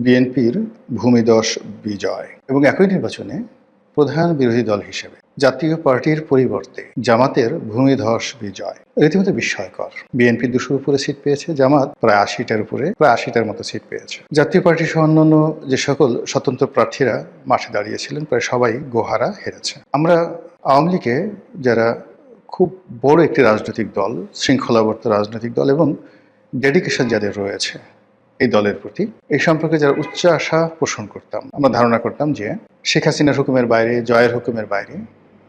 বিএনপির ভূমিধস বিজয় এবং একই নির্বাচনে প্রধান বিরোধী দল হিসেবে জাতীয় পার্টির পরিবর্তে জামাতের ভূমিধস বিজয় রীতিমতো বিস্ময়কর। বিএনপি 200-র উপরে সিট পেয়েছে, জামাত প্রায় 80টার উপরে, প্রায় 80টার মতো সিট পেয়েছে। জাতীয় পার্টি সহ অন্যান্য যে সকল স্বতন্ত্র প্রার্থীরা মাঠে দাঁড়িয়েছিলেন প্রায় সবাই গোহারা হেরেছে। আমরা আওয়ামী লীগে যারা খুব বড় একটি রাজনৈতিক দল, শৃঙ্খলাবদ্ধ রাজনৈতিক দল এবং ডেডিকেশন যাদের রয়েছে এই দলের প্রতি, এই সম্পর্কে যারা উচ্চ আশা পোষণ করতাম, আমরা ধারণা করতাম যে শেখ হাসিনার হুকুমের বাইরে, জয়ের হুকুমের বাইরে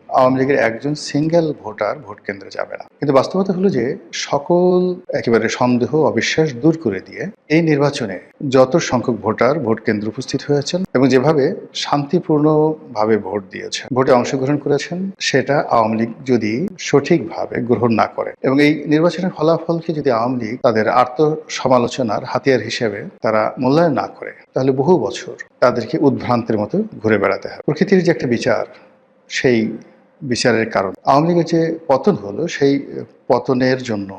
আওয়ামী লীগের একজন সিঙ্গেল ভোটার ভোট কেন্দ্রে যাবে না। কিন্তু বাস্তবতা হলো যে সকল একেবারে সন্দেহ অবিশ্বাস দূর করে দিয়ে এই নির্বাচনে যত সংখ্যক ভোটার ভোট কেন্দ্রে উপস্থিত হয়েছেন এবং যেভাবে শান্তিপূর্ণভাবে ভোট দিয়েছেন, ভোটে অংশগ্রহণ করেছেন, সেটা আওয়ামী লীগ যদি সঠিকভাবে গ্রহণ না করে এবং এই নির্বাচনের ফলাফলকে যদি আওয়ামী লীগ তাদের আত্মসমালোচনার হাতিয়ার হিসেবে তারা মূল্যায়ন না করে, তাহলে বহু বছর তাদেরকে উদ্ভ্রান্তের মতো ঘুরে বেড়াতে হয়। প্রকৃতির যে একটা বিচার, সেই বিচারের কারণ আওয়ামী লীগের যে পতন হলো, সেই পতনের জন্য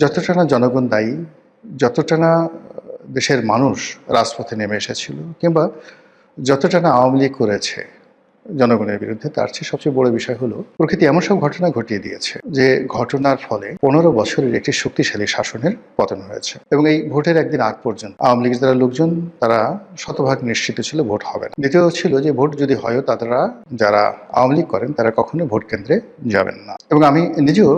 যতটা না জনগণ দায়ী, যতটা না দেশের মানুষ রাজপথে নেমে এসেছিল, কিংবা যতটা না আওয়ামী লীগ করেছে জনগণের বিরুদ্ধে, তার চেয়ে সবচেয়ে বড় বিষয় হলো প্রকৃতি এমন সব ঘটনা ঘটিয়ে দিয়েছে যে ঘটনার ফলে 15 বছরের একটি শক্তিশালী শাসনের পতন হয়েছে। এবং এই ভোটের একদিন আগ পর্যন্ত আওয়ামী লীগের যারা লোকজন তারা শতভাগ নিশ্চিত ছিল ভোট হবে না। দ্বিতীয় ছিল যে ভোট যদি হয়, তারা যারা আওয়ামী লীগ করেন তারা কখনো ভোট কেন্দ্রে যাবেন না। এবং আমি নিজেও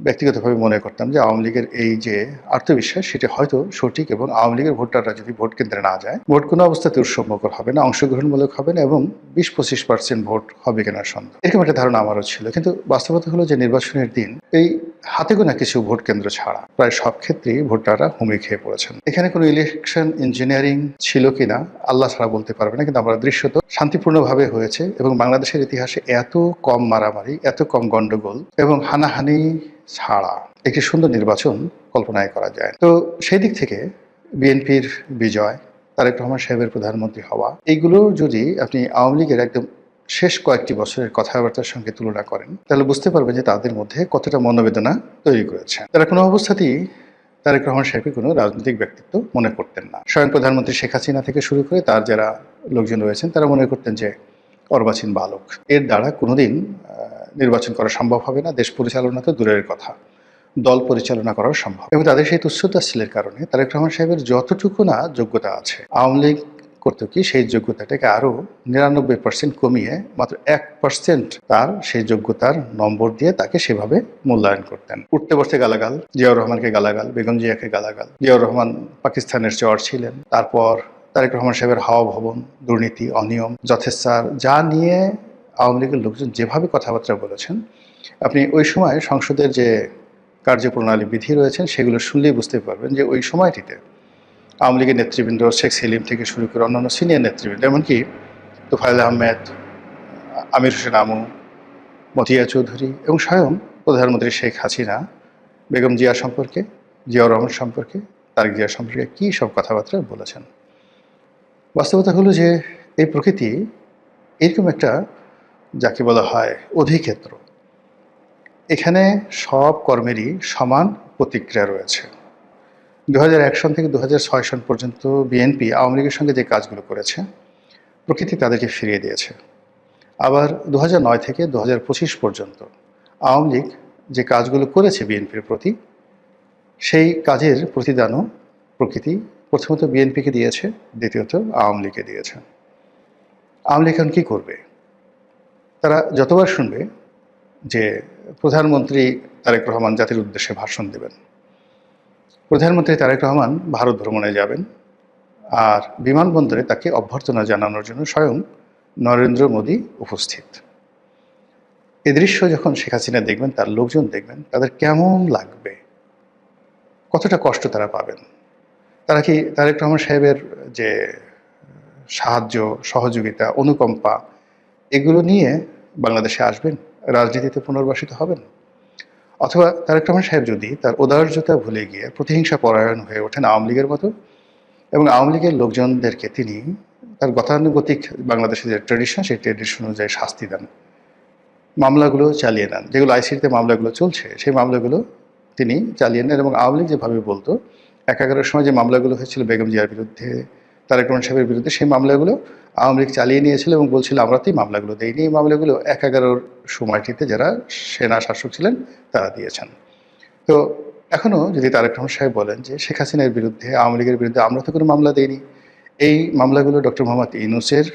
ব্যক্তিগতভাবে মনে করতাম যে আওয়ামী লীগের এই যে আত্মবিশ্বাস, সেটা হয়তো সঠিক এবং আওয়ামী লীগের ভোটাররা যদি ভোট কেন্দ্রে না যায়, ভোট কোনো অবস্থাতে উৎসবমুখর হবে না, অংশগ্রহণমূলক হবে না এবং 20-25% ভোট হবে কিনা সন্দেহ, এরকম একটা ধারণা আমারও ছিল। কিন্তু বাস্তবতা হলো যে নির্বাচনের দিন এই হাতে গোনা কিছু ভোট কেন্দ্র ছাড়া প্রায় সব ক্ষেত্রেই ভোটাররা হুমড়ি খেয়ে পড়েছেন। এখানে কোনো ইলেকশন ইঞ্জিনিয়ারিং ছিল কিনা আল্লাহ ছাড়া বলতে পারবে না, কিন্তু আমরা দৃশ্যত শান্তিপূর্ণভাবে হয়েছে এবং বাংলাদেশের ইতিহাসে এত কম মারামারি, এত কম গন্ডগোল এবং হানাহানি ছাড়া একটি সুন্দর নির্বাচন কল্পনায় করা যায়। তো সেই দিক থেকে বিএনপির বিজয়, তারেক রহমান সাহেবের প্রধানমন্ত্রী হওয়া, এইগুলো যদি আপনি আওয়ামী লীগের একদম শেষ কয়েকটি বছরের কথাবার্তার সঙ্গে তুলনা করেন, তাহলে বুঝতে পারবেন যে তাদের মধ্যে কতটা মনোবেদনা তৈরি করেছে। তারা কোনো অবস্থাতেই তারেক রহমান সাহেবকে কোনো রাজনৈতিক ব্যক্তিত্ব মনে করতেন না। স্বয়ং প্রধানমন্ত্রী শেখ হাসিনা থেকে শুরু করে তার যারা লোকজন রয়েছেন তারা মনে করতেন যে অর্বাচীন বালক, এর দ্বারা কোনোদিন নির্বাচন করা সম্ভব হবে না, দেশ পরিচালনা তো দূরের কথা, দল পরিচালনা করাও সম্ভব। এবং তাদের সেই তুচ্ছতাচ্ছিলের কারণে তারেক রহমান সাহেবের যতটুকু না যোগ্যতা আছে, আওয়ামী লীগ করতো কি সেই যোগ্যতাটাকে আরও 99% কমিয়ে মাত্র 1% তার সেই যোগ্যতার নম্বর দিয়ে তাকে সেভাবে মূল্যায়ন করতেন। উঠতে বসতে গালাগাল, জিয়াউর রহমানকে গালাগাল, বেগম জিয়াকে গালাগাল। জিয়াউর রহমান পাকিস্তানের চর ছিলেন, তারপর তারেক রহমান সাহেবের হাওয়া ভবন, দুর্নীতি, অনিয়ম, যথেচ্ছার, যা নিয়ে আওয়ামী লীগের লোকজন যেভাবে কথাবার্তা বলেছেন, আপনি ওই সময় সংসদের যে কার্যপ্রণালী বিধি রয়েছেন সেগুলো শুনলেই বুঝতে পারবেন যে ওই সময়টিতে আওয়ামী লীগের নেতৃবৃন্দ, শেখ সেলিম থেকে শুরু করে অন্যান্য সিনিয়র নেতৃবৃন্দ, এমনকি তোফায়েল আহমেদ, আমির হোসেন আমু, মতিয়া চৌধুরী এবং স্বয়ং প্রধানমন্ত্রী শেখ হাসিনা বেগম জিয়া সম্পর্কে, জিয়াউর রহমান সম্পর্কে, তারেক জিয়া সম্পর্কে কী সব কথাবার্তা বলেছেন। বাস্তবতা হলো যে এই প্রকৃতি এরকম একটা, যাকে বলা হয় অধিক্ষেত্র, এখানে সব কর্মেরই সমান প্রতিক্রিয়া রয়েছে। 2001 সন থেকে 2006 সন পর্যন্ত বিএনপি আওয়ামী লীগের সঙ্গে যে কাজগুলো করেছে, প্রকৃতি তাদেরকে ফিরিয়ে দিয়েছে। আবার 2009 থেকে 2025 পর্যন্ত আওয়ামী লীগ যে কাজগুলো করেছে বিএনপির প্রতি, সেই কাজের প্রতিদানও প্রকৃতি প্রথমত বিএনপিকে দিয়েছে, দ্বিতীয়ত আওয়ামী লীগকে দিয়েছে। আওয়ামী লীগ এখন কী করবে? তারা যতবার শুনবে যে প্রধানমন্ত্রী তারেক রহমান জাতির উদ্দেশ্যে ভাষণ দেবেন, প্রধানমন্ত্রী তারেক রহমান ভারত ভ্রমণে যাবেন, আর বিমানবন্দরে তাকে অভ্যর্থনা জানানোর জন্য স্বয়ং নরেন্দ্র মোদী উপস্থিত, এ দৃশ্য যখন শেখ হাসিনা দেখবেন, তার লোকজন দেখবেন, তাদের কেমন লাগবে, কতটা কষ্ট তারা পাবেন। তারা কি তারেক রহমান সাহেবের যে সাহায্য, সহযোগিতা, অনুকম্পা, এগুলো নিয়ে বাংলাদেশে আসবেন, রাজনীতিতে পুনর্বাসিত হবেন? অথবা তারেক রহমান সাহেব যদি তার উদারতা ভুলে গিয়ে প্রতিহিংসা পরায়ণ হয়ে ওঠেন আওয়ামী লীগের মতো, এবং আওয়ামী লীগের লোকজনদেরকে তিনি তার গতানুগতিক বাংলাদেশের যে ট্রেডিশন, সেই ট্রেডিশন অনুযায়ী শাস্তি দেন, মামলাগুলো চালিয়ে নেন, যেগুলো আইসিটিতে মামলাগুলো চলছে সেই মামলাগুলো তিনি চালিয়ে নেন, এবং আওয়ামী লীগ যেভাবে বলতো 11-এর সময় যে মামলাগুলো হয়েছিল বেগম জিয়ার বিরুদ্ধে, তারেক রহমান সাহেবের বিরুদ্ধে সেই মামলাগুলো আওয়ামী লীগ চালিয়ে নিয়েছিল এবং বলছিল আমরাতেই মামলাগুলো দেইনি। এই মামলাগুলো ১/১১ সময়টিতে যারা সেনা শাসক ছিলেন তারা দিয়েছেন। তো এখনও যদি তারেক রহমান সাহেব বলেন যে শেখ হাসিনার বিরুদ্ধে, আওয়ামী লীগের বিরুদ্ধে আমরা তো কোনো মামলা দেইনি, এই মামলাগুলো ডক্টর মোহাম্মদ ইউনূসের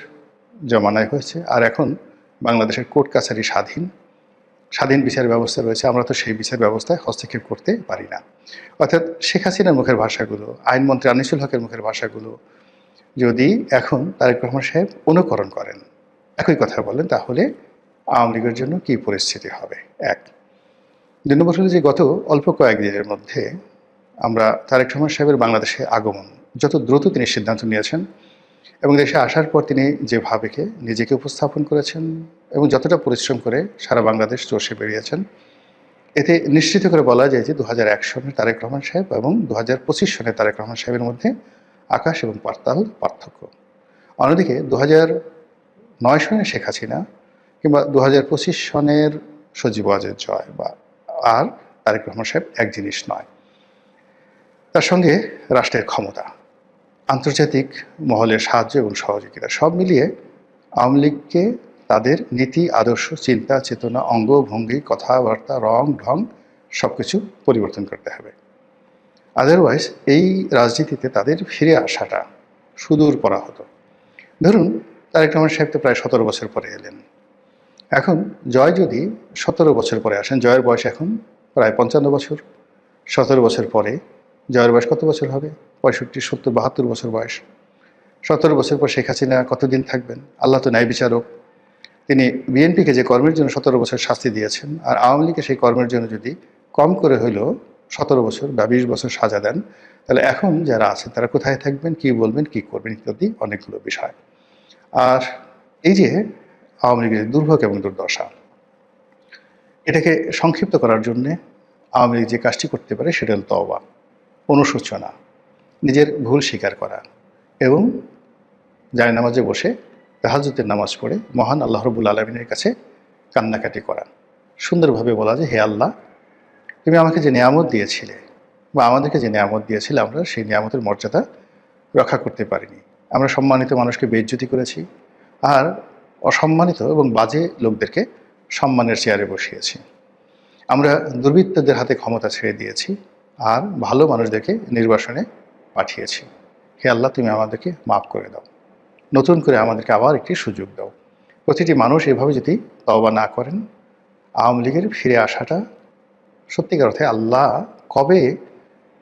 জমানায় হয়েছে, আর এখন বাংলাদেশের কোর্ট কাছারি স্বাধীন বিচার ব্যবস্থা রয়েছে, আমরা তো সেই বিচার ব্যবস্থায় হস্তক্ষেপ করতে পারি না। অর্থাৎ শেখ হাসিনার মুখের ভাষাগুলো, আইনমন্ত্রী আনিসুল হকের মুখের ভাষাগুলো যদি এখন তারেক রহমান সাহেব অনুকরণ করেন, একই কথা বলেন, তাহলে আওয়ামী লীগের জন্য কী পরিস্থিতি হবে। ১ ২ নম্বর হলো যে গত অল্প কয়েকদিনের মধ্যে আমরা তারেক রহমান সাহেবের বাংলাদেশে আগমন যত দ্রুত তিনি সিদ্ধান্ত নিয়েছেন এবং দেশে আসার পর তিনি যেভাবে নিজেকে উপস্থাপন করেছেন এবং যতটা পরিশ্রম করে সারা বাংলাদেশ চষে বেরিয়েছেন, এতে নিশ্চিত করে বলা যায় যে ২০০১ সনের তারেক রহমান সাহেব এবং ২০২৫ সনের তারেক রহমান সাহেবের মধ্যে আকাশ এবং পাতাল পার্থক্য। অন্যদিকে ২০০৯ সনের শেখ হাসিনা কিংবা ২০২৫ সনের সজীব ওয়াজেদ জয় বা আর তারেক রহমান সাহেব এক জিনিস নয়। তার সঙ্গে রাষ্ট্রের ক্ষমতা, আন্তর্জাতিক মহলের সাহায্য এবং সহযোগিতা সব মিলিয়ে আওয়ামী লীগকে তাদের নীতি, আদর্শ, চিন্তা, চেতনা, অঙ্গ, ভঙ্গি, কথাবার্তা, রং ঢং সব কিছু পরিবর্তন করতে হবে। আদারওয়াইজ এই রাজনীতিতে তাদের ফিরে আসাটা সুদূর পরা হতো। ধরুন তারেক রহমান সাহেব তো প্রায় ১৭ বছর পরে এলেন। এখন জয় যদি ১৭ বছর পরে আসেন, জয়ের বয়স এখন প্রায় ৫৫ বছর, ১৭ বছর পরে জয়ের বয়স কত বছর হবে? ৬৫, ৭০, ৭২ বছর বয়স। ১৭ বছর পর শেখ হাসিনা কতদিন থাকবেন? আল্লাহ তো ন্যায় বিচারক। তিনি বিএনপিকে যে কর্মের জন্য ১৭ বছর শাস্তি দিয়েছেন, আর আওয়ামী লীগকে সেই কর্মের জন্য যদি কম করে হইলেও ১৭ বছর বা ২০ বছর সাজা দেন, তাহলে এখন যারা আছেন তারা কোথায় থাকবেন, কী বলবেন, কী করবেন ইত্যাদি অনেকগুলো বিষয়। আর এই যে আওয়ামী লীগের দুর্ভোগ এবং দুর্দশা, এটাকে সংক্ষিপ্ত করার জন্যে আওয়ামী লীগ যে কাজটি করতে পারে সেটা হল তওবা, অনুশোচনা, নিজের ভুল স্বীকার করা এবং জায়নামাজে বসে তাহাজ্জুদের নামাজ পড়ে মহান আল্লাহ রাব্বুল আলামিনের কাছে কান্নাকাটি করা। সুন্দরভাবে বলা যে হে আল্লাহ, তুমি আমাকে যে নিয়ামত দিয়েছিলে বা আমাদেরকে যে নিয়ামত দিয়েছিলে, আমরা সেই নিয়ামতের মর্যাদা রক্ষা করতে পারিনি। আমরা সম্মানিত মানুষকে বেইজ্জতি করেছি আর অসম্মানিত এবং বাজে লোকদেরকে সম্মানের চেয়ারে বসিয়েছি। আমরা দুর্বৃত্তদের হাতে ক্ষমতা ছেড়ে দিয়েছি আর ভালো মানুষদেরকে নির্বাসনে পাঠিয়েছি। হে আল্লাহ, তুমি আমাদেরকে মাফ করে দাও, নতুন করে আমাদেরকে আবার একটি সুযোগ দাও। প্রতিটি মানুষ এভাবে যদি তওবা না করেন, আওয়ামী লীগের ফিরে আসাটা সত্যিকার অর্থে আল্লাহ কবে